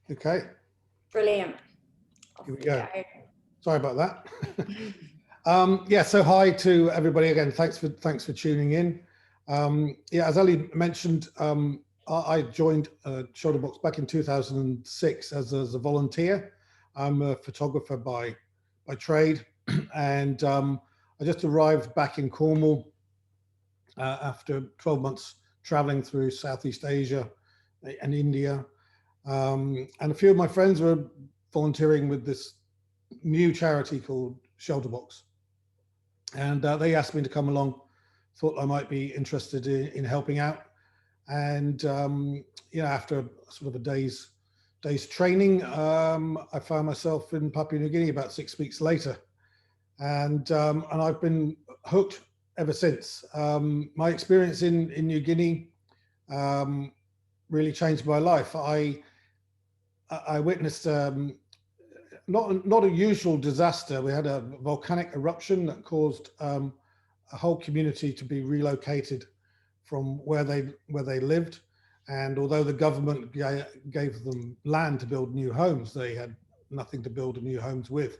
Okay. Brilliant. Here we go. Sorry about that. Yeah, so hi to everybody again. Thanks for tuning in. Yeah, as Ali mentioned, I joined ShelterBox back in 2006 as a volunteer. I'm a photographer by trade, and I just arrived back in Cornwall after 12 months traveling through Southeast Asia and India. And a few of my friends were volunteering with this new charity called ShelterBox. And they asked me to come along, thought I might be interested in helping out. And you know, after sort of a day's training, I found myself in Papua New Guinea about 6 weeks later. And I've been hooked ever since. My experience in New Guinea really changed my life. I witnessed not a usual disaster. We had a volcanic eruption that caused a whole community to be relocated from where they lived. And although the government gave them land to build new homes, they had nothing to build new homes with.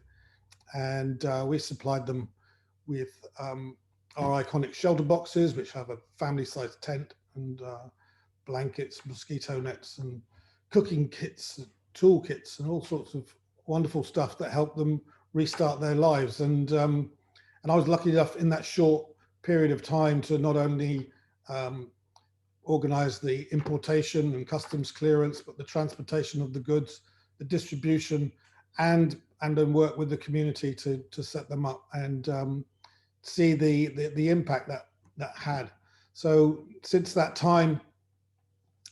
And we supplied them with our iconic shelter boxes, which have a family-sized tent and blankets, mosquito nets, and cooking kits, tool kits, and all sorts of wonderful stuff that helped them restart their lives. And I was lucky enough in that short period of time to not only organize the importation and customs clearance, but the transportation of the goods, the distribution, and then work with the community to set them up and see the impact that had. So since that time,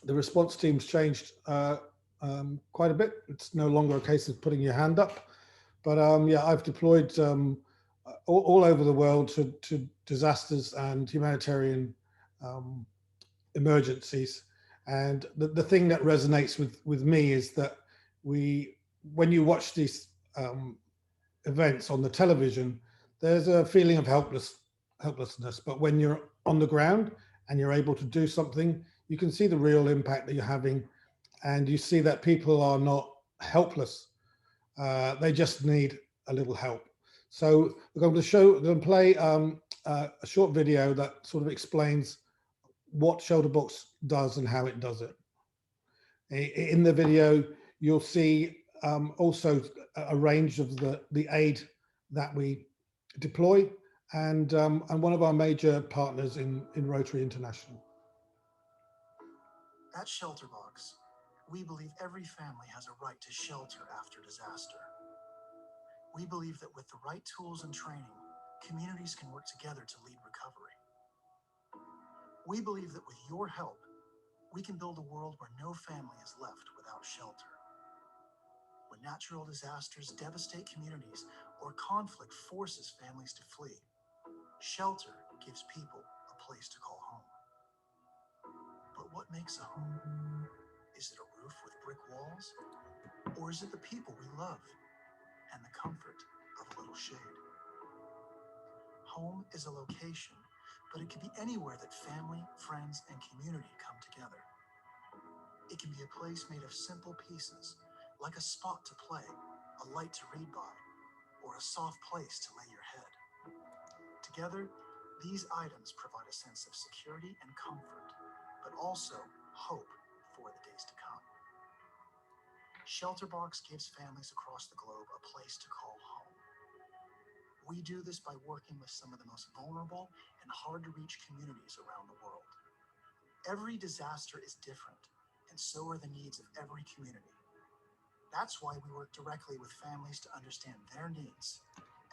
the response team's changed quite a bit. It's no longer a case of putting your hand up, but yeah, I've deployed all over the world to disasters and humanitarian emergencies. And the thing that resonates with me is that when you watch these events on the television, there's a feeling of helplessness. But when you're on the ground and you're able to do something, you can see the real impact that you're having, and you see that people are not helpless. They just need a little help. So we're going to play a short video that sort of explains what ShelterBox does and how it does it. In the video, you'll see also a range of the aid that we deploy, and one of our major partners in Rotary International. At ShelterBox, we believe every family has a right to shelter after disaster. We believe that with the right tools and training, communities can work together to lead recovery. We believe that with your help, we can build a world where no family is left without shelter. When natural disasters devastate communities or conflict forces families to flee, shelter gives people a place to call home. But what makes a home? Is it a roof with brick walls? Or is it the people we love and the comfort of a little shade? Home is a location, but it can be anywhere that family, friends, and community come together. It can be a place made of simple pieces, like a spot to play, a light to read by, or a soft place to lay your head. Together, these items provide a sense of security and comfort, but also hope for the days to come. ShelterBox gives families across the globe a place to call home. We do this by working with some of the most vulnerable and hard-to-reach communities around the world. Every disaster is different, and so are the needs of every community. That's why we work directly with families to understand their needs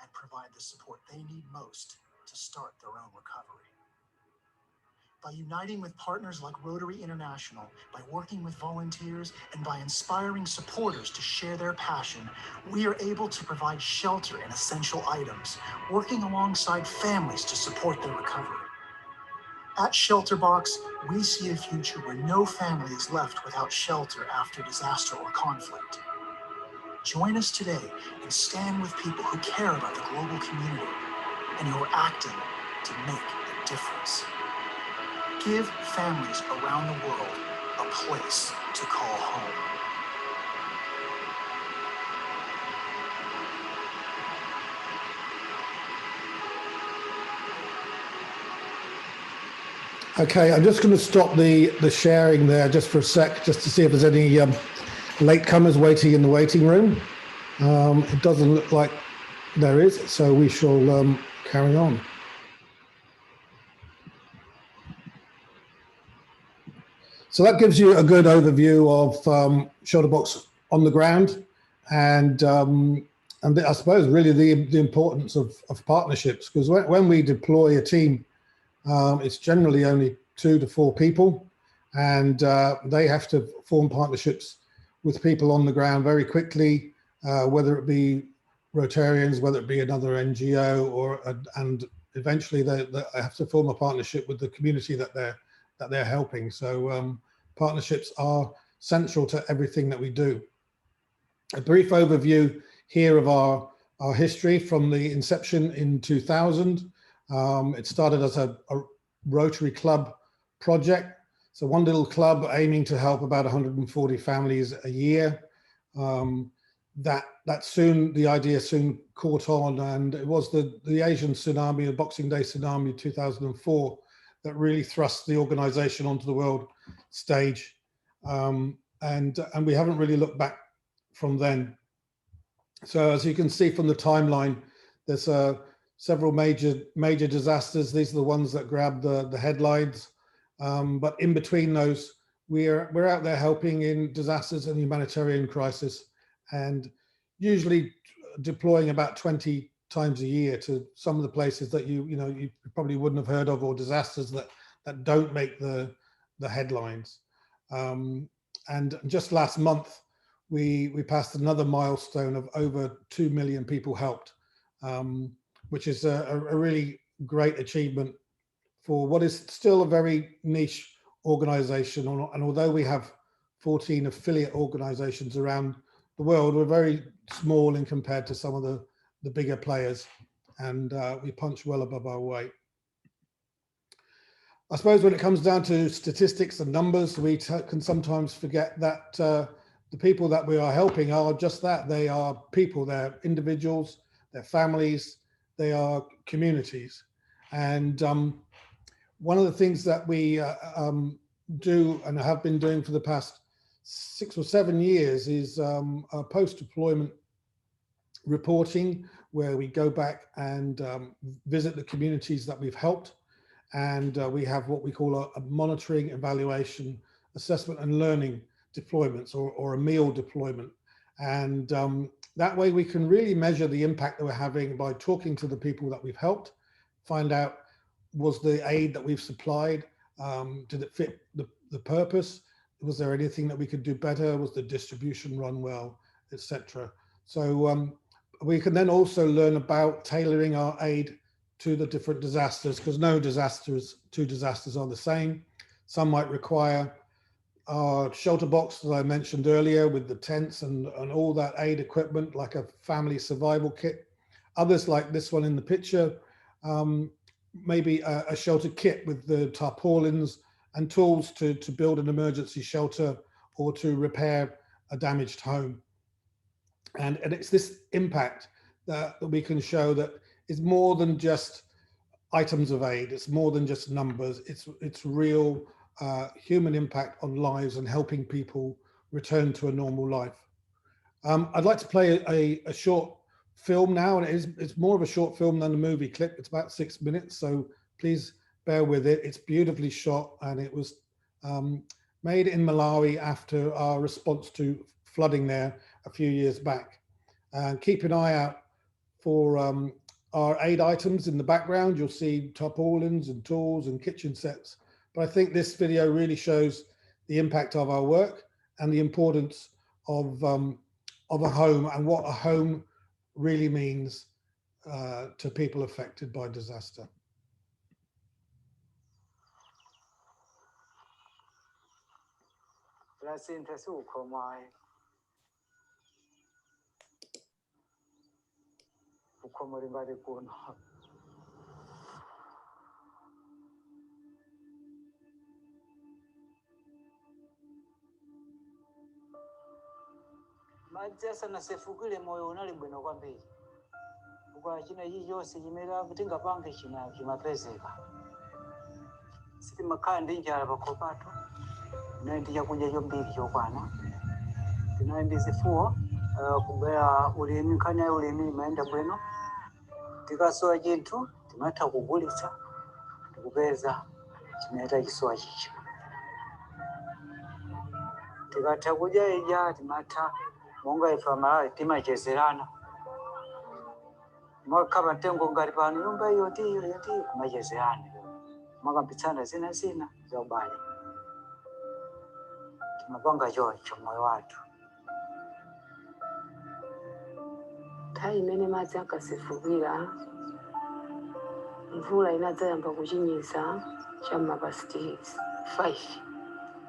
and provide the support they need most to start their own recovery. By uniting with partners like Rotary International, by working with volunteers, and by inspiring supporters to share their passion, we are able to provide shelter and essential items, working alongside families to support their recovery. At ShelterBox, we see a future where no family is left without shelter after disaster or conflict. Join us today and stand with people who care about the global community and who are acting to make a difference. Give families around the world a place to call home. Okay, I'm just going to stop the sharing there just for a sec, just to see if there's any latecomers waiting in the waiting room. It doesn't look like there is, so we shall carry on. So that gives you a good overview of ShelterBox on the ground, and I suppose really the importance of partnerships, because when we deploy a team, it's generally only 2 to 4 people, and they have to form partnerships with people on the ground very quickly, whether it be Rotarians, whether it be another NGO, and eventually they have to form a partnership with the community that they're helping. So partnerships are central to everything that we do. A brief overview here of our history from the inception in 2000. It started as a Rotary Club project. So one little club aiming to help about 140 families a year. The idea soon caught on, and it was the Asian tsunami, the Boxing Day tsunami 2004, that really thrust the organization onto the world stage. And we haven't really looked back from then. So as you can see from the timeline, there's several major disasters. These are the ones that grab the headlines. But in between those, we're out there helping in disasters and humanitarian crisis, and usually deploying about 20 times a year to some of the places that you probably wouldn't have heard of, or disasters that don't make the headlines. And just last month, we passed another milestone of over 2 million people helped, which is a really great achievement for what is still a very niche organization. And although we have 14 affiliate organizations around the world, we're very small in compared to some of the bigger players, and we punch well above our weight. I suppose when it comes down to statistics and numbers, we can sometimes forget that the people that we are helping are just that. They are people, they're individuals, they're families, they are communities. And one of the things that we do and have been doing for the past 6 or 7 years is post-deployment reporting, where we go back and visit the communities that we've helped. And we have what we call a monitoring, evaluation, assessment and learning deployments, or a meal deployment. And that way we can really measure the impact that we're having by talking to the people that we've helped, find out, was the aid that we've supplied, did it fit the purpose? Was there anything that we could do better? Was the distribution run well, etc.? So we can then also learn about tailoring our aid to the different disasters, because no two disasters are the same. Some might require our ShelterBox, as I mentioned earlier, with the tents and all that aid equipment, like a family survival kit. Others, like this one in the picture, maybe a shelter kit with the tarpaulins and tools to build an emergency shelter or to repair a damaged home. And it's this impact that we can show that is more than just items of aid. It's more than just numbers. It's real human impact on lives and helping people return to a normal life. I'd like to play a short film now, and it's more of a short film than a movie clip. It's about 6 minutes, so please bear with it. It's beautifully shot, and it was made in Malawi after our response to flooding there a few years back. And keep an eye out for our aid items in the background. You'll see tarpaulins and tools and kitchen sets. But I think this video really shows the impact of our work and the importance of a home, and what a home really means to people affected by disaster. Majasa nasefukile moyo unali bwino kwambiri. Kwa china hii yose imela kutinga pange chimapezeka. siti makandi njala bakopato naindi yakuja yombiri yokwana tinaindi zifuo kubera ulimi kanya ulimi maenda bwino tikasoa chintu timata kugulitsa tikupeza chinaita chisoa chicho tikatha kuja ija timata monga ifa malali timachezerana mwakaba ntengo ngati pano nyumba iyo ndiyo kumachezerana mwakapitsana zina za ubale timapanga chocho moyo wathu nthawi imene madzi akasefukira mvula inadzayamba kuchinyiza cham'ma past 5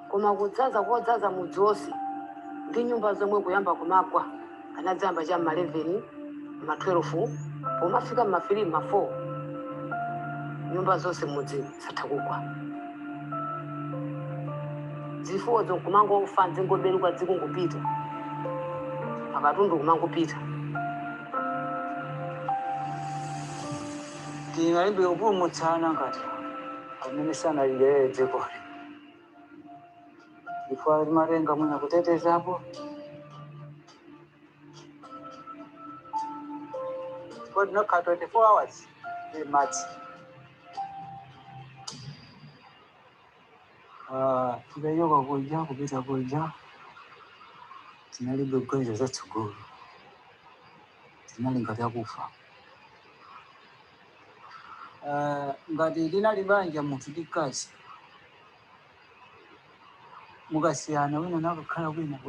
koma kudzaza kodzaza mudzi wonse ndi nyumba zomwe kuyamba kumagwa anadzayamba cham'ma 11 ma 12 pomafika m'ma 3 ma 4 nyumba zonse mudzi zatha kugwa zifuwo zonkumangofa nzingoberuka dzikungupita akatundu kumangopita tingalimbe kupulumutsana ngati amene sanalire dzikoli ifa limatenga mwina kutetezapo kwa tinakhala 24 hours ili madzi tikayoka kuja kupita kuja tinalibe kuganiza zatsogolo tinali ngati akufa ngati linali banja munthu ndi mkazi mukasiyana wina nakakhala wina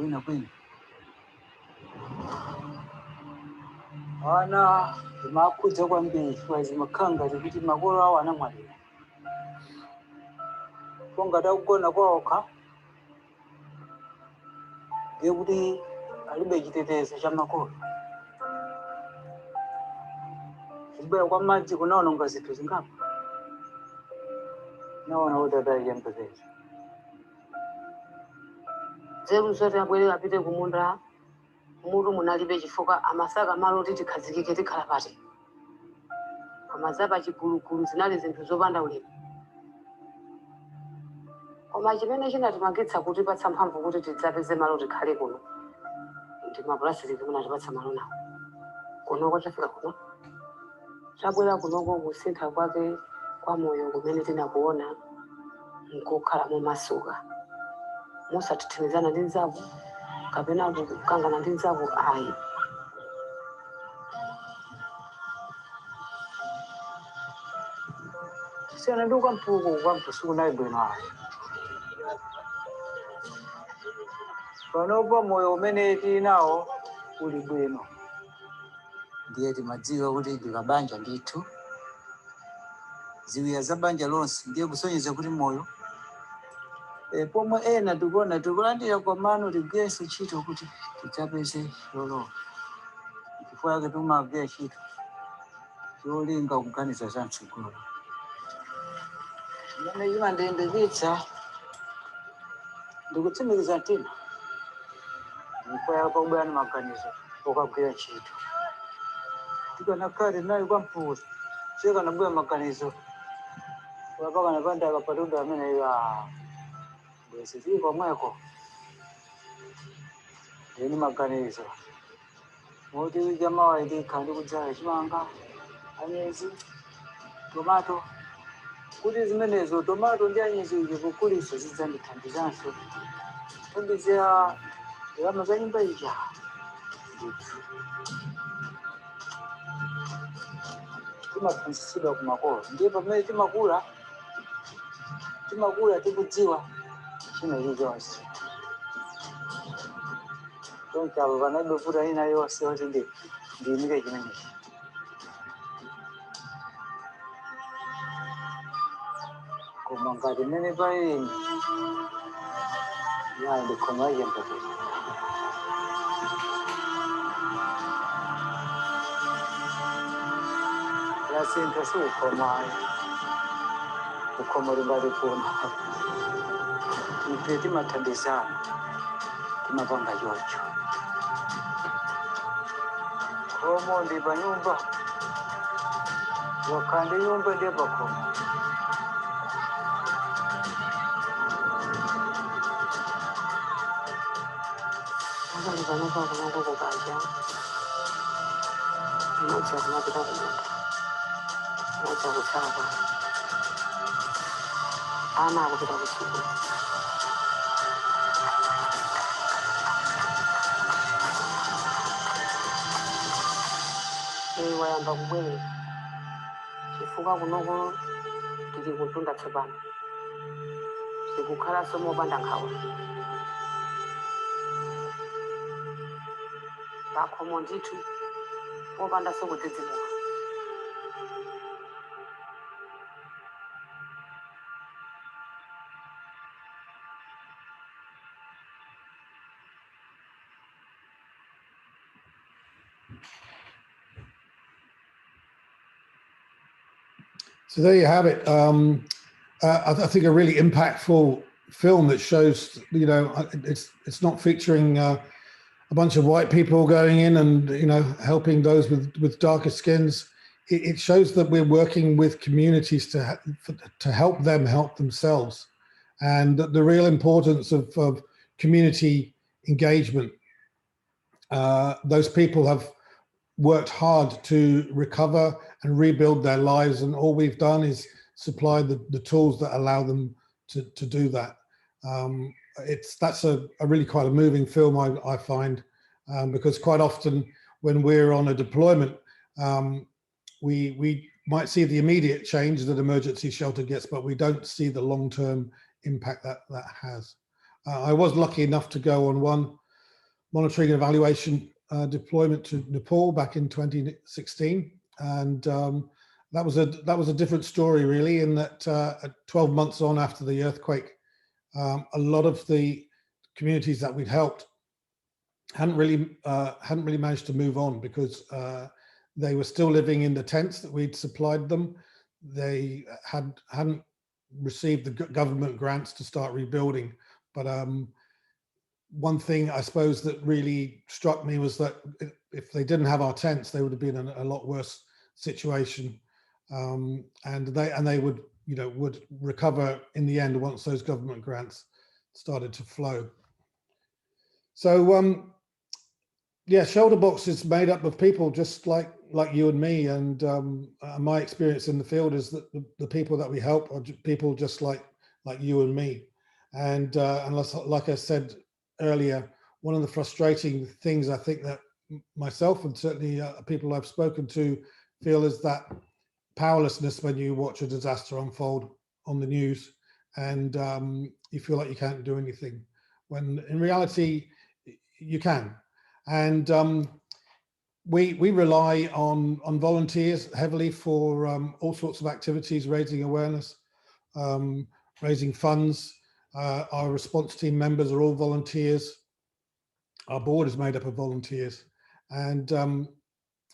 ana timakhudza kwambiri chifukwa zimakhala ngati kuti makolo awo anamwalira ko ngati akugona kwawokha ndiye kuti alibe chitetezo cha makolo kubwera kwa madzi kunaononga zinthu zingapo naona kuti atayiyembekeza nzeru zoti abwere apite kumunda mutu munalibe chifukwa amasaka malo kuti tikhazikike tikhala pati koma zapa chigulugulu zinali zinthu zopanda ulemu koma chimene chinatimangitsa kuti patsa mphamvu kuti tidzapeze malo tikhale kuno ndi mapulasitiki munatipatsa malo nawo kunoko chafika kuno chabwera kunoko kusintha kwake kwa moyo kumene tinakuona nkukhala mumasuka musatithinizana ndi nzaku kapena kukangana ndi nzaku ayi siyana ndi ukampuku sukunayi bwino ayi panopa moyo umene tinawo uli bwino ndiye timadziwa kuti ndikabanja ndithu ziwiya za banja lonse ndiye kusonyeza kuti moyo pomwe ena tikuona tikulandira kwa mano tigwirenso ntchito kuti tidzapeze cholowa chifukwa yake timagwira ntchito cholinga kuganiza za mtsogolo imene chimandiyendekitsa ndikutsimikiza mtima chifukwa yake kubwera ndi maganizo okagwira ntchito tikanakhala tinayi kwa mpuzi sikanabwera maganizo pakana pandaka patuda amene bwezi komweko ndini maganizo moti jamawa ndikhala ndikudzala chimanga anyezi tomato kuti zimenezo tomato ndi anyezi ije kukulisa zidzandithandizanso thandizira ndalama za nyumba ija timaphunzitsidwa kumakolo ndiye pamene timakula tikudziwa china chilichonse choncho apo panalibe futa ina yonse kuti ndiyimike chimenechi koma ngati mmene palini yayi ndikhoma chiyembekezo yasintha siukhomayo ukhomo lingati kuno ife timathandizana timapanga chocho khomo ndi pa nyumba wakhandi nyumba ndiye pa khomo vanova kunoko kukacha macha kumapita kuno macha kutsava ana akupita kuchiko wayamba kubwere chifukwa kunoko tiri kutunda tsopano zikukhala somopanda nkhawa pakhomo ndithu popanda sokudzidzimuka. So there you have it. I think a really impactful film that shows, you know, it's not featuring a bunch of white people going in and, you know, helping those with darker skins. It shows that we're working with communities to help them help themselves, and the real importance of community engagement. Those people have worked hard to recover and rebuild their lives, and all we've done is supply the tools that allow them to do that. That's a really quite a moving film, I find, because quite often when we're on a deployment, we might see the immediate change that emergency shelter gets, but we don't see the long-term impact that has. I was lucky enough to go on one monitoring and evaluation deployment to Nepal back in 2016, and that was a different story, really, in that 12 months on after the earthquake, a lot of the communities that we'd helped hadn't really managed to move on because they were still living in the tents that we'd supplied them. They hadn't received the government grants to start rebuilding, but one thing I suppose that really struck me was that if they didn't have our tents, they would have been in a lot worse situation, and they would, you know, would recover in the end once those government grants started to flow. So yeah, ShelterBox is made up of people just like you and me, and my experience in the field is that the people that we help are people just like you and me, and like I said earlier, one of the frustrating things I think that myself and certainly people I've spoken to feel is that powerlessness when you watch a disaster unfold on the news, and you feel like you can't do anything, when in reality you can. And we rely on volunteers heavily for all sorts of activities, raising awareness, raising funds. Our response team members are all volunteers. Our board is made up of volunteers. And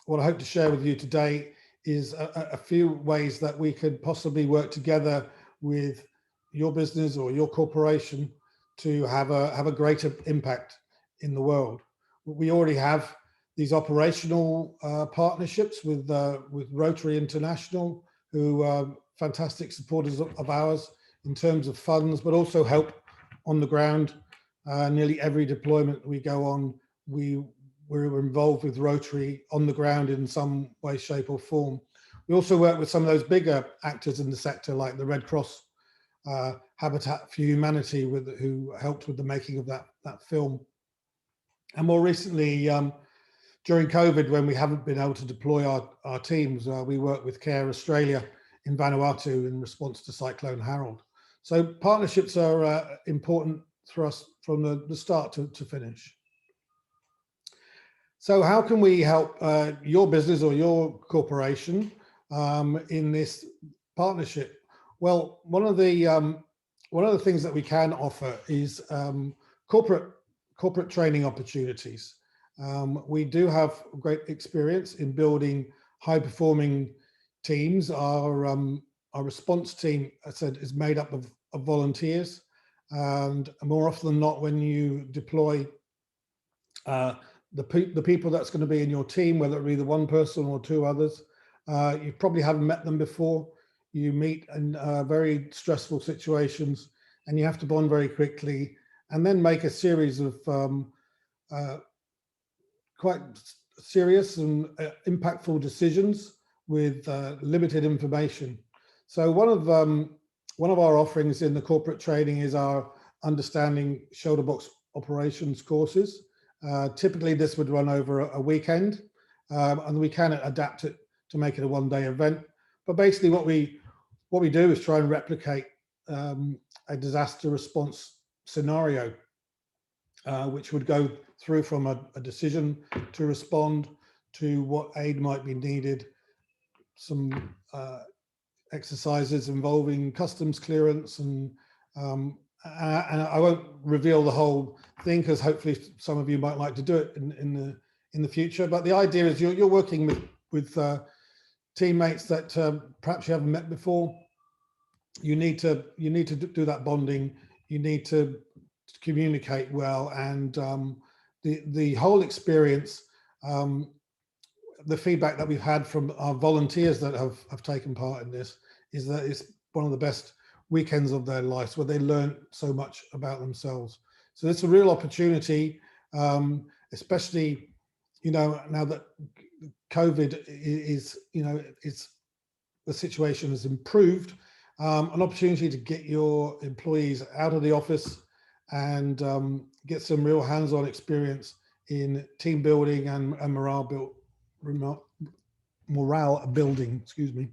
what I hope to share with you today is a few ways that we could possibly work together with your business or your corporation to have a greater impact in the world. We already have these operational partnerships with Rotary International, who are fantastic supporters of ours in terms of funds, but also help on the ground. Nearly every deployment we go on, we're involved with Rotary on the ground in some way, shape or form. We also work with some of those bigger actors in the sector, like the Red Cross, Habitat for Humanity, who helped with the making of that film. And more recently, during COVID, when we haven't been able to deploy our teams, we work with Care Australia in Vanuatu in response to Cyclone Harold. So partnerships are important for us from the start to finish. So how can we help your business or your corporation in this partnership? Well, one of the things that we can offer is corporate training opportunities. We do have great experience in building high-performing teams. Our response team, I said, is made up of volunteers, and more often than not, when you deploy, the people that's going to be in your team, whether it be the one person or two others, you probably haven't met them before. You meet in very stressful situations, and you have to bond very quickly, and then make a series of quite serious and impactful decisions with limited information. So one of our offerings in the corporate training is our understanding ShelterBox operations courses. Typically this would run over a weekend, and we can adapt it to make it a one-day event. But basically what we do is try and replicate a disaster response scenario, which would go through from a decision to respond to what aid might be needed, some exercises involving customs clearance, and I won't reveal the whole thing because hopefully some of you might like to do it in the future. But the idea is you're working with teammates that perhaps you haven't met before. You need to do that bonding. You need to communicate well, and the whole experience, the feedback that we've had from our volunteers that have taken part in this is that it's one of the best weekends of their lives, where they learn so much about themselves. So it's a real opportunity, especially, now that COVID is, the situation has improved, an opportunity to get your employees out of the office and get some real hands-on experience in team building and morale building, excuse me.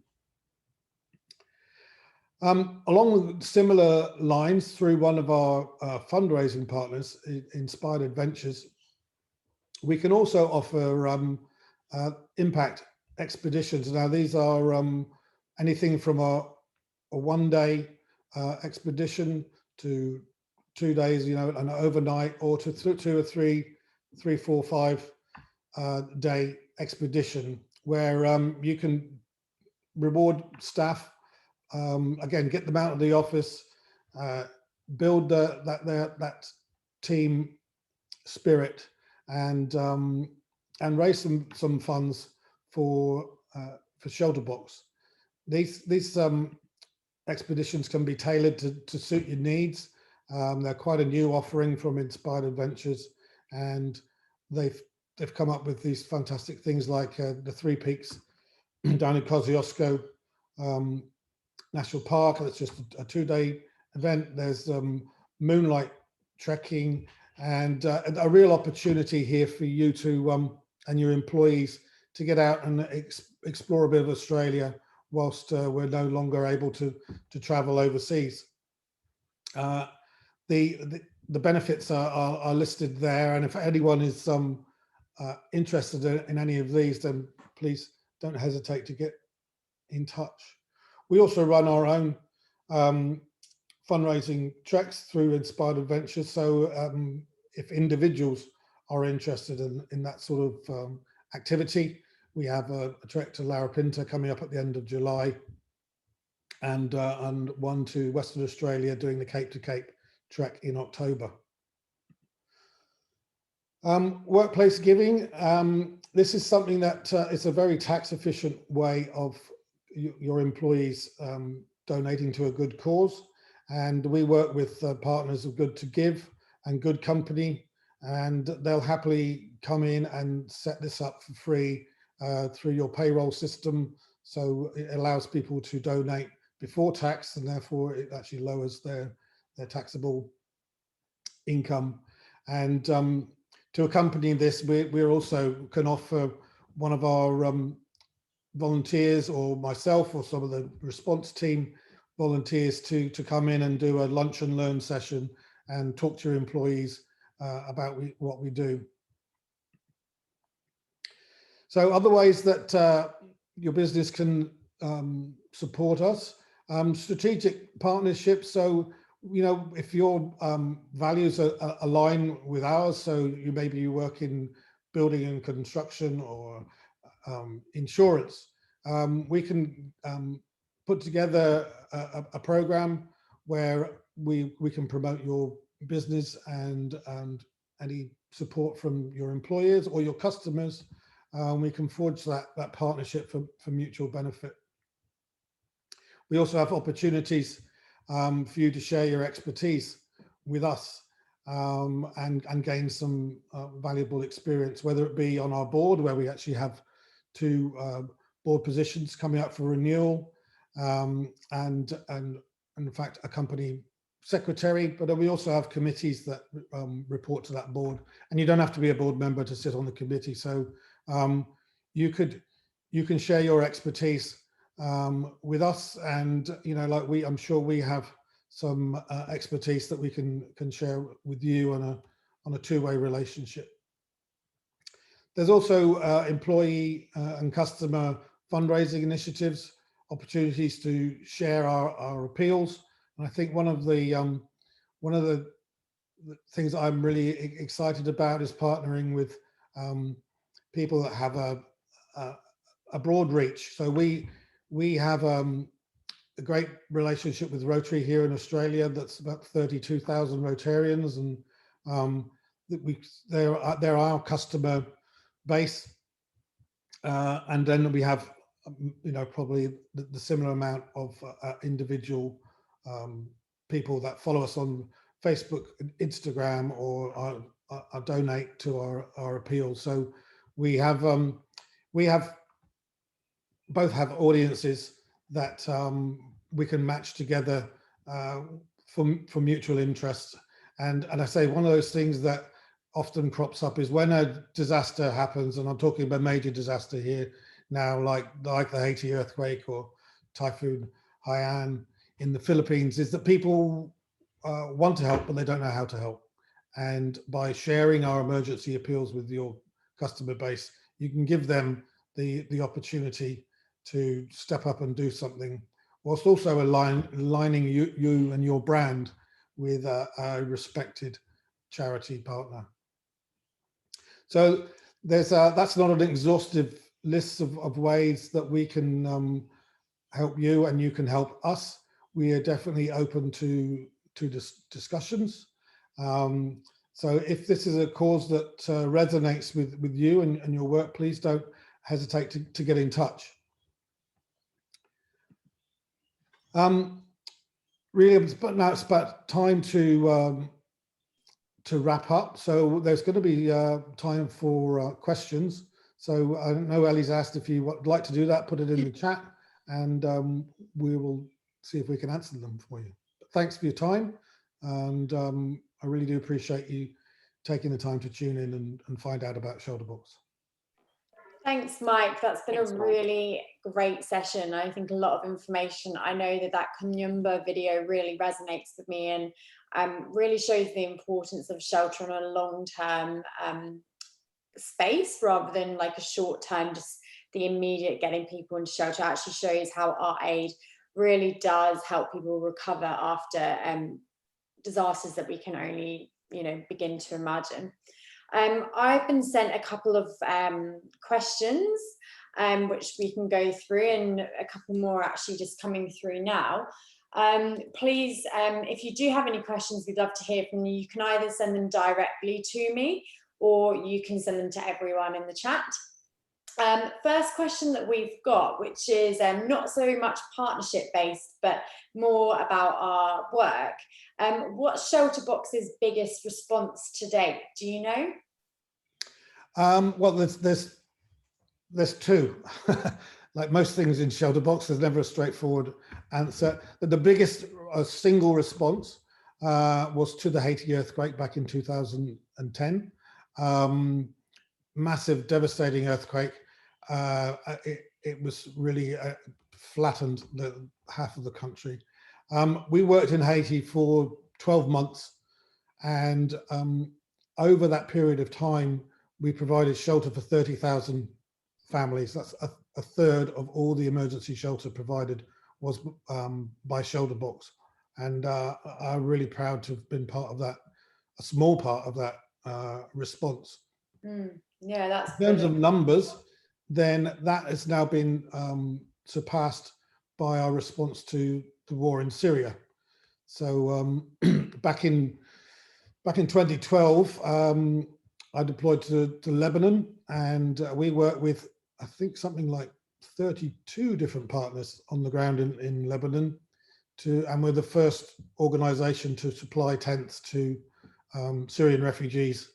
Along with similar lines, through one of our fundraising partners, Inspired Adventures, we can also offer impact expeditions. Now these are anything from a one-day expedition to 2 days, an overnight, or to 2 or 3, 4, 5 day expedition, where you can reward staff, again, get them out of the office, build that team spirit, and raise some funds for ShelterBox. These expeditions can be tailored to suit your needs. They're quite a new offering from Inspired Adventures, and they've come up with these fantastic things like the 3 Peaks down in Kosciuszko National Park. That's just a 2-day event. There's moonlight trekking, and a real opportunity here for you to and your employees to get out and explore a bit of Australia whilst we're no longer able to travel overseas. The benefits are listed there, and if anyone is interested in any of these, then please don't hesitate to get in touch. We also run our own fundraising treks through Inspired Adventures, so if individuals are interested in that sort of activity, we have a trek to Larapinta coming up at the end of July, and one to Western Australia doing the Cape to Cape trek in October. Workplace giving. This is something that is a very tax efficient way of your employees donating to a good cause. And we work with partners of Good to Give and Good Company, and they'll happily come in and set this up for free through your payroll system. So it allows people to donate before tax, and therefore it actually lowers their taxable income. And to accompany this, we also can offer one of our volunteers, or myself, or some of the response team volunteers to come in and do a lunch and learn session and talk to your employees about what we do. So other ways that your business can support us, strategic partnerships. So, if your values align with ours, so maybe you work in building and construction or insurance, we can put together a program where we can promote your business and any support from your employers or your customers. We can forge that partnership for mutual benefit. We also have opportunities for you to share your expertise with us. and gain some valuable experience, whether it be on our board, where we actually have 2 board positions coming up for renewal, and in fact a company secretary, but we also have committees that report to that board, and you don't have to be a board member to sit on the committee. So you can share your expertise with us, and like I'm sure we have some expertise that we can share with you on a 2-way relationship. There's also employee and customer fundraising initiatives, opportunities to share our appeals. And I think one of the things I'm really excited about is partnering with people that have a broad reach. So we have a great relationship with Rotary here in Australia. That's about 32,000 Rotarians, and they're our customer base. And then we have probably the similar amount of individual people that follow us on Facebook and Instagram, or donate to our appeals. So we have both have audiences that we can match together for mutual interest. And I say one of those things that often crops up is when a disaster happens, and I'm talking about major disaster here now, like the Haiti earthquake or Typhoon Haiyan in the Philippines, is that people want to help, but they don't know how to help. And by sharing our emergency appeals with your customer base, you can give them the opportunity to step up and do something, whilst also aligning you and your brand with a respected charity partner. So that's not an exhaustive list of ways that we can help you and you can help us. We are definitely open to discussions. So if this is a cause that resonates with you and your work, please don't hesitate to get in touch. Really, now it's about time to wrap up. So there's going to be time for questions. So I don't know, Ellie's asked if you would like to do that, put it in the chat, and we will see if we can answer them for you. But thanks for your time, and I really do appreciate you taking the time to tune in and find out about ShelterBox. Thanks, Mike. That's been a really great session. I think a lot of information. I know that Kanyumba video really resonates with me, and really shows the importance of shelter on a long-term space, rather than like a short-term, just the immediate getting people into shelter. It actually shows how our aid really does help people recover after disasters that we can only begin to imagine. I've been sent a couple of questions which we can go through, and a couple more actually just coming through now. Please, if you do have any questions, we'd love to hear from you. You can either send them directly to me, or you can send them to everyone in the chat. First question that we've got, which is not so much partnership based, but more about our work. What's ShelterBox's biggest response to date? Do you know? Well, there's 2. Like most things in ShelterBox, there's never a straightforward answer. But the biggest single response was to the Haiti earthquake back in 2010. Massive, devastating earthquake. It was really flattened half of the country. We worked in Haiti for 12 months, and over that period of time, we provided shelter for 30,000 families. That's a third of all the emergency shelter provided was by ShelterBox. And I'm really proud to have been part of that, a small part of that response. Yeah, that's in terms of numbers, then that has now been surpassed by our response to the war in Syria. So back in 2012, I deployed to Lebanon, and we worked with, I think, something like 32 different partners on the ground in Lebanon, and we're the first organization to supply tents to Syrian refugees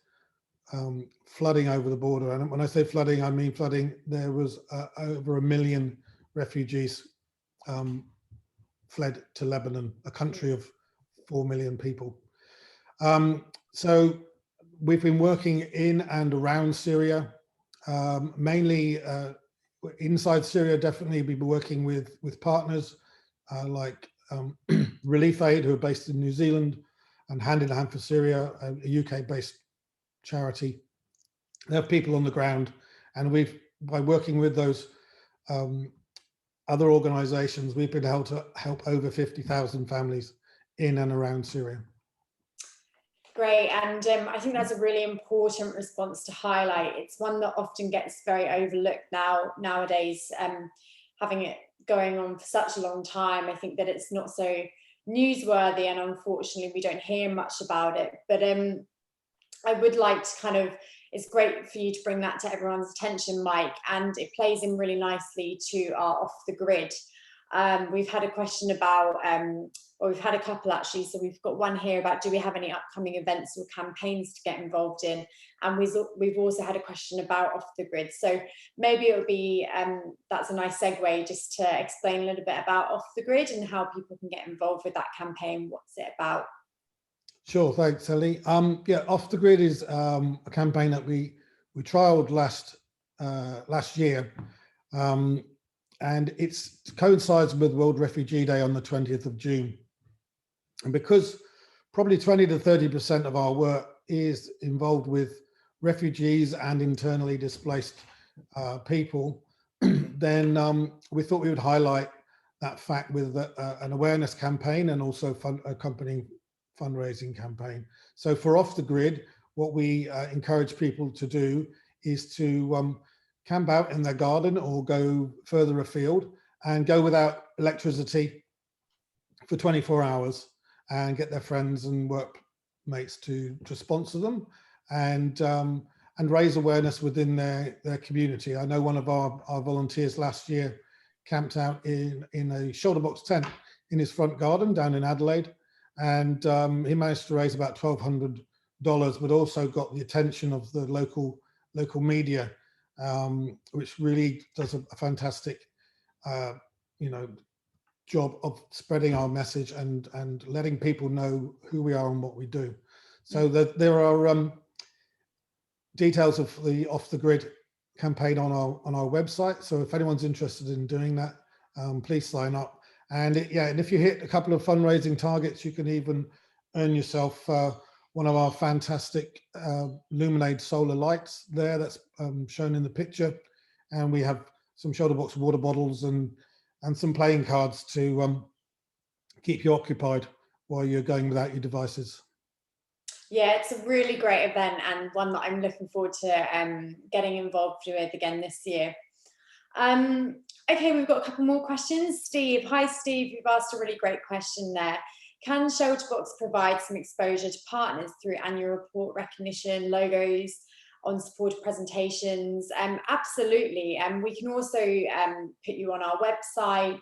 flooding over the border. And when I say flooding, I mean flooding. There was over 1 million refugees fled to Lebanon, a country of 4 million people. So we've been working in and around Syria, mainly inside Syria. Definitely we've been working with partners like Relief Aid, who are based in New Zealand, and Hand in Hand for Syria, a UK-based charity. They have people on the ground, and by working with those other organizations, we've been able to help over 50,000 families in and around Syria. Great, and I think that's a really important response to highlight. It's one that often gets very overlooked nowadays, having it going on for such a long time. I think that it's not so newsworthy, and unfortunately we don't hear much about it. But I would like to it's great for you to bring that to everyone's attention, Mike, and it plays in really nicely to our Off the Grid. We've had a question about, or we've had a couple actually. So we've got one here about, do we have any upcoming events or campaigns to get involved in? And we've also had a question about Off the Grid. So maybe it would be, that's a nice segue just to explain a little bit about Off the Grid and how people can get involved with that campaign. What's it about? Sure, thanks, Ellie. Yeah, Off the Grid is a campaign that we trialed last year. And it coincides with World Refugee Day on the 20th of June. And because probably 20 to 30% of our work is involved with refugees and internally displaced people, then we thought we would highlight that fact with an awareness campaign and also accompanying fundraising campaign. So for Off the Grid, what we encourage people to do is to camp out in their garden or go further afield and go without electricity for 24 hours and get their friends and workmates to sponsor them and raise awareness within their community. I know one of our volunteers last year camped out in a ShelterBox tent in his front garden down in Adelaide, and he managed to raise about $1,200, but also got the attention of the local media, which really does a fantastic job of spreading our message and letting people know who we are and what we do. So that there are details of the Off the Grid campaign on our website. So if anyone's interested in doing that, please sign up. And and if you hit a couple of fundraising targets, you can even earn yourself one of our fantastic Luminade solar lights there that's shown in the picture. And we have some ShelterBox water bottles and some playing cards to keep you occupied while you're going without your devices. Yeah, it's a really great event and one that I'm looking forward to getting involved with again this year. Okay, we've got a couple more questions. Steve, hi Steve, you've asked a really great question there. Can ShelterBox provide some exposure to partners through annual report recognition, logos, on supported presentations? Absolutely. We can also put you on our website,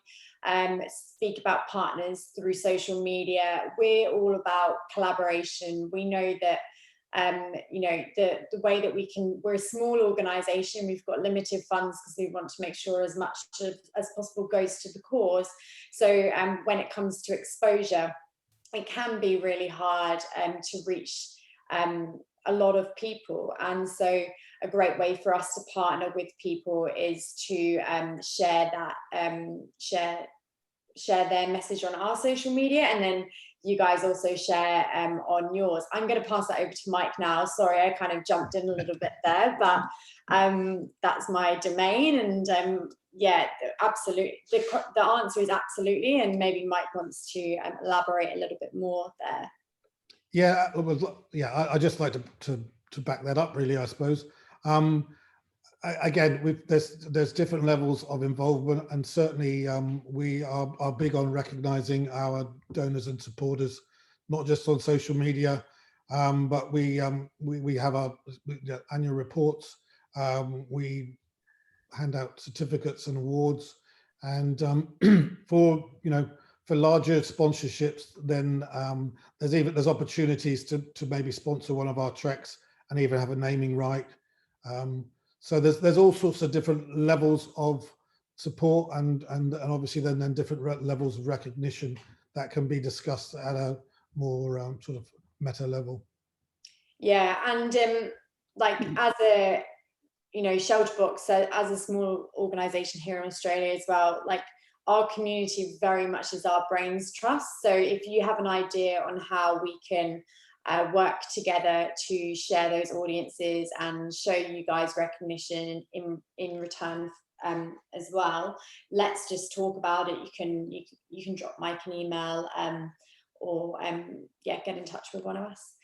speak about partners through social media. We're all about collaboration. We know that the way that we're a small organization, we've got limited funds because we want to make sure as much as possible goes to the cause. So when it comes to exposure, it can be really hard to reach a lot of people. And so a great way for us to partner with people is to share their message on our social media, and then you guys also share on yours. I'm going to pass that over to Mike now. Sorry, I kind of jumped in a little bit there, but that's my domain. And yeah, absolutely. The answer is absolutely. And maybe Mike wants to elaborate a little bit more there. Yeah, I just like to back that up, really, I suppose. Again, there's different levels of involvement, and certainly we are big on recognizing our donors and supporters, not just on social media, but we have our annual reports. We hand out certificates and awards, and for for larger sponsorships, then there's opportunities to maybe sponsor one of our treks and even have a naming right. So there's all sorts of different levels of support and obviously then different levels of recognition that can be discussed at a more sort of meta level. Yeah, and like as a ShelterBox, as a small organization here in Australia as well, like our community very much is our brains trust. So if you have an idea on how we can work together to share those audiences and show you guys recognition in return as well, let's just talk about it. You can drop Mike an email or get in touch with one of us.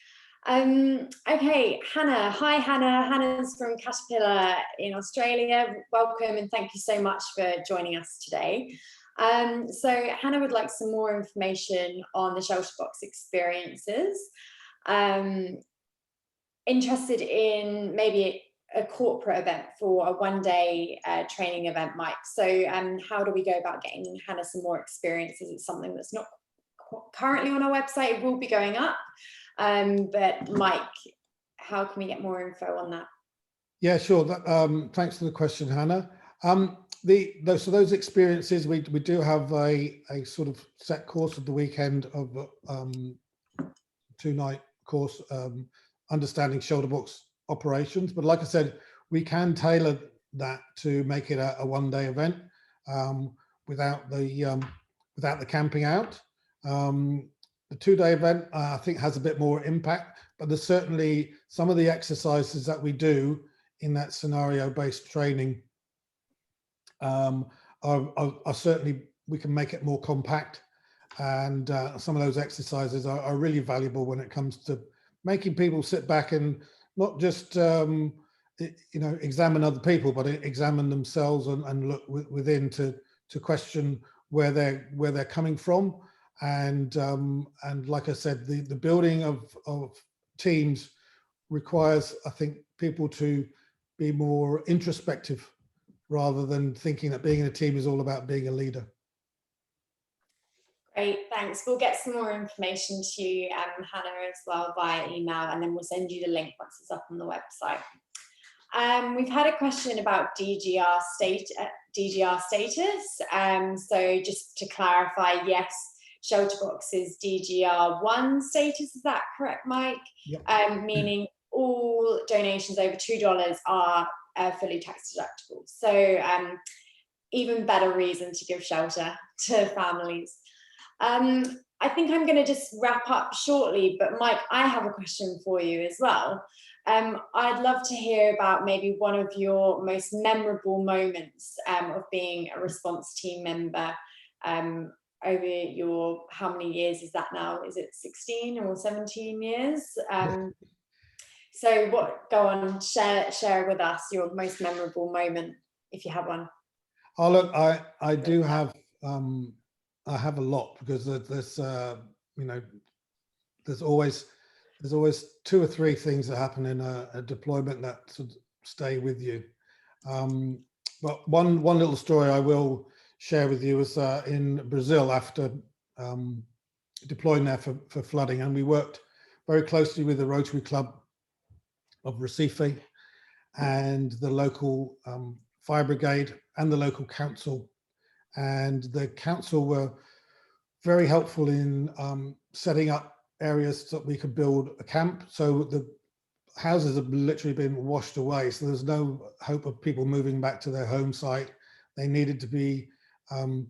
Okay, Hannah. Hi, Hannah. Hannah's from Caterpillar in Australia. Welcome and thank you so much for joining us today. So Hannah would like some more information on the ShelterBox experiences. Interested in maybe a corporate event for a one-day training event, Mike. So how do we go about getting Hannah some more experiences? It's something that's not currently on our website. It will be going up. But Mike, how can we get more info on that? Yeah, sure. Thanks for the question, Hannah. So those experiences, we do have a sort of set course of the weekend of 2-night course, understanding ShelterBox operations. But like I said, we can tailor that to make it a one-day event without the camping out. The 2-day event, I think, has a bit more impact, but there's certainly some of the exercises that we do in that scenario-based training are certainly, we can make it more compact, and some of those exercises are really valuable when it comes to making people sit back and not just examine other people, but examine themselves and look within to question where they're coming from. And like I said, the building of teams requires, I think, people to be more introspective rather than thinking that being in a team is all about being a leader. Great, thanks. We'll get some more information to you, Hannah, as well via email, and then we'll send you the link once it's up on the website. We've had a question about DGR status. So just to clarify, yes, ShelterBox is DGR1 status, is that correct, Mike? Yep. Meaning all donations over $2 are fully tax deductible. So even better reason to give shelter to families. I think I'm going to just wrap up shortly, but Mike, I have a question for you as well. I'd love to hear about maybe one of your most memorable moments of being a response team member over your, how many years is that now? Is it 16 or 17 years? So go on, share with us your most memorable moment, if you have one. Oh, look, I do have, I have a lot, because there's always 2 or 3 things that happen in a deployment that sort of stay with you. But one little story I will share with you was in Brazil after deploying there for flooding, and we worked very closely with the Rotary Club of Recife and the local fire brigade and the local council. And the council were very helpful in setting up areas that we could build a camp. So the houses have literally been washed away, so there's no hope of people moving back to their home site. They needed to be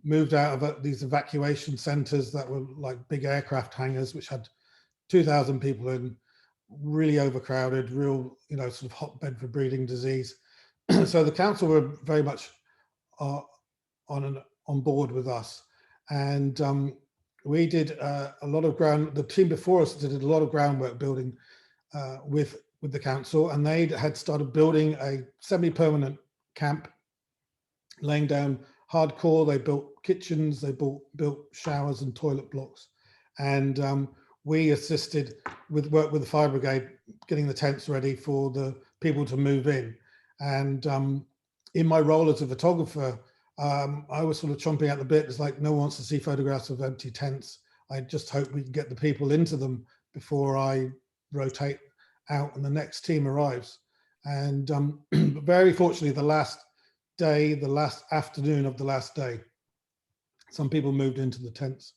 moved out of these evacuation centers that were like big aircraft hangars, which had 2,000 people in, really overcrowded, real, sort of hotbed for breeding disease. So the council were very much on board with us, and we did a lot of the team before us did a lot of groundwork building with the council, and they had started building a semi-permanent camp, laying down hardcore. They built kitchens, they built showers and toilet blocks, and we assisted with work with the fire brigade, getting the tents ready for the people to move in. And in my role as a photographer, I was sort of chomping at the bit. It's like no one wants to see photographs of empty tents. I just hope we can get the people into them before I rotate out and the next team arrives. And very fortunately, the last afternoon of the last day, some people moved into the tents,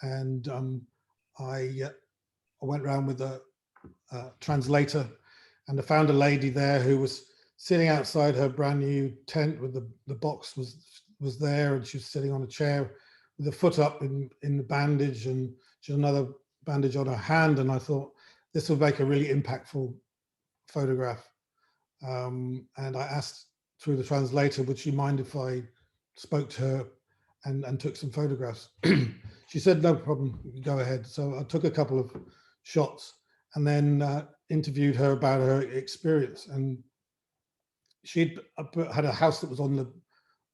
and I went around with a translator, and I found a lady there who was sitting outside her brand new tent with the box was there, and she was sitting on a chair with her foot up in the bandage, and she had another bandage on her hand. And I thought this would make a really impactful photograph. And I asked through the translator, would she mind if I spoke to her and took some photographs? She said, no problem, go ahead. So I took a couple of shots and then interviewed her about her experience. And she'd had a house that was on the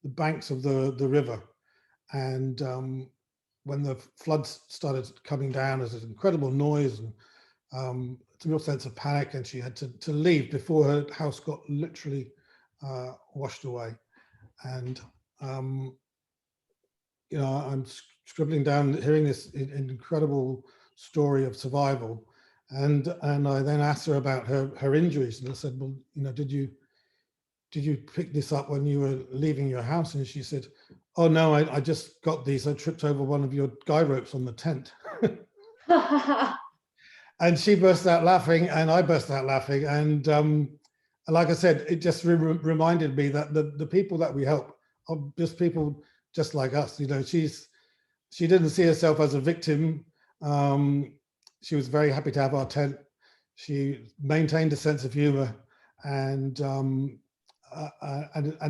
banks of the river. And when the floods started coming down, there's an incredible noise and it's a real sense of panic, and she had to leave before her house got literally washed away. And you know, I'm scribbling down, hearing this incredible story of survival, and I then asked her about her injuries, and I said, well, you know, did you pick this up when you were leaving your house? And she said, oh no, I just got these. I tripped over one of your guy ropes on the tent. And she burst out laughing, and I burst out laughing. And like I said, it just reminded me that the people that we help are just people just like us. You know, she didn't see herself as a victim. She was very happy to have our tent. She maintained a sense of humor, and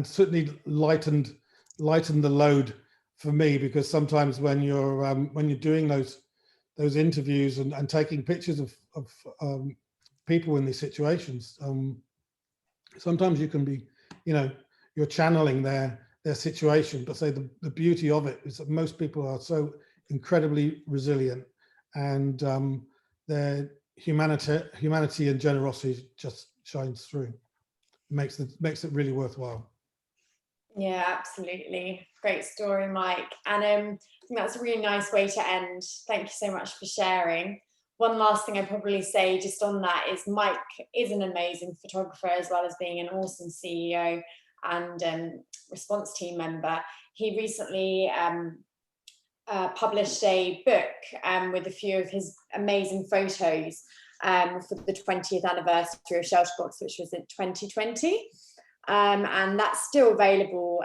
certainly lightened the load for me, because sometimes when you're doing those interviews and taking pictures of people in these situations, sometimes you can be, you know, you're channeling their situation. But say the beauty of it is that most people are so incredibly resilient, and their humanity and generosity just shines through. Makes it really worthwhile. Yeah, absolutely. Great story, Mike. And I think that's a really nice way to end. Thank you so much for sharing. One last thing I'd probably say just on that is Mike is an amazing photographer, as well as being an awesome CEO and response team member. He recently published a book with a few of his amazing photos for the 20th anniversary of ShelterBox, which was in 2020. And that's still available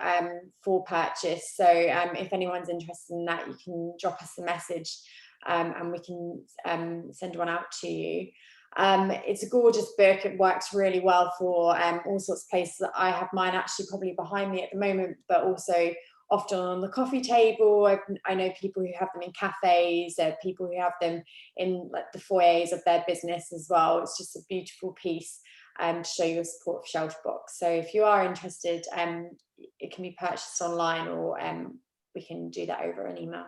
for purchase. So if anyone's interested in that, you can drop us a message and we can send one out to you. It's a gorgeous book. It works really well for all sorts of places. I have mine actually probably behind me at the moment, but also often on the coffee table. I know people who have them in cafes, people who have them in like the foyers of their business as well. It's just a beautiful piece to show your support for ShelterBox. So if you are interested, it can be purchased online, or we can do that over an email.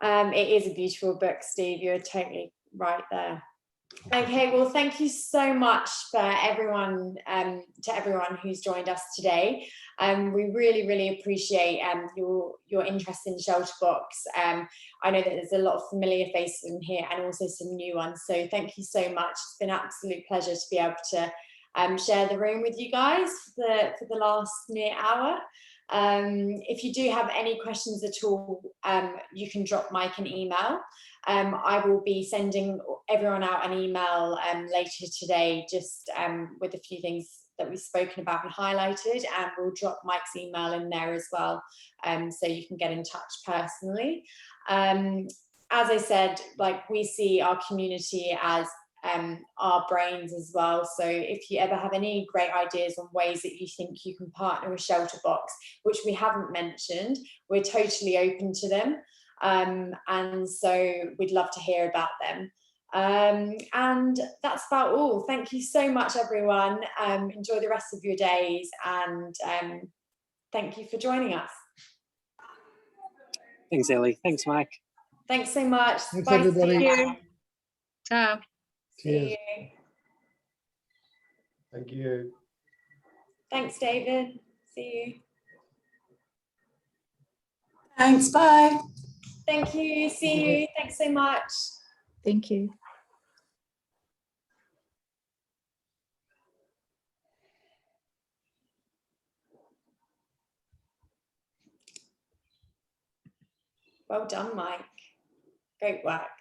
It is a beautiful book, Steve. You're totally right there. Okay, well, thank you so much for everyone, to everyone who's joined us today. We really, really appreciate your interest in ShelterBox. I know that there's a lot of familiar faces in here and also some new ones. So thank you so much. It's been an absolute pleasure to be able to share the room with you guys for the last near hour. If you do have any questions at all, you can drop Mike an email. I will be sending everyone out an email later today, just with a few things that we've spoken about and highlighted, and we'll drop Mike's email in there as well, so you can get in touch personally. As I said, like, we see our community as our brains as well. So if you ever have any great ideas on ways that you think you can partner with ShelterBox, which we haven't mentioned, we're totally open to them. And so we'd love to hear about them. And that's about all. Thank you so much, everyone. Enjoy the rest of your days, and thank you for joining us. Thanks, Ellie. Thanks, Mike. Thanks so much. Thanks, Bye, everybody. Steve. Ciao. Cheers. See you. Thank you. Thanks, David. See you. Thanks, bye. Thank you. See you. Thanks so much. Thank you. Well done, Mike. Great work.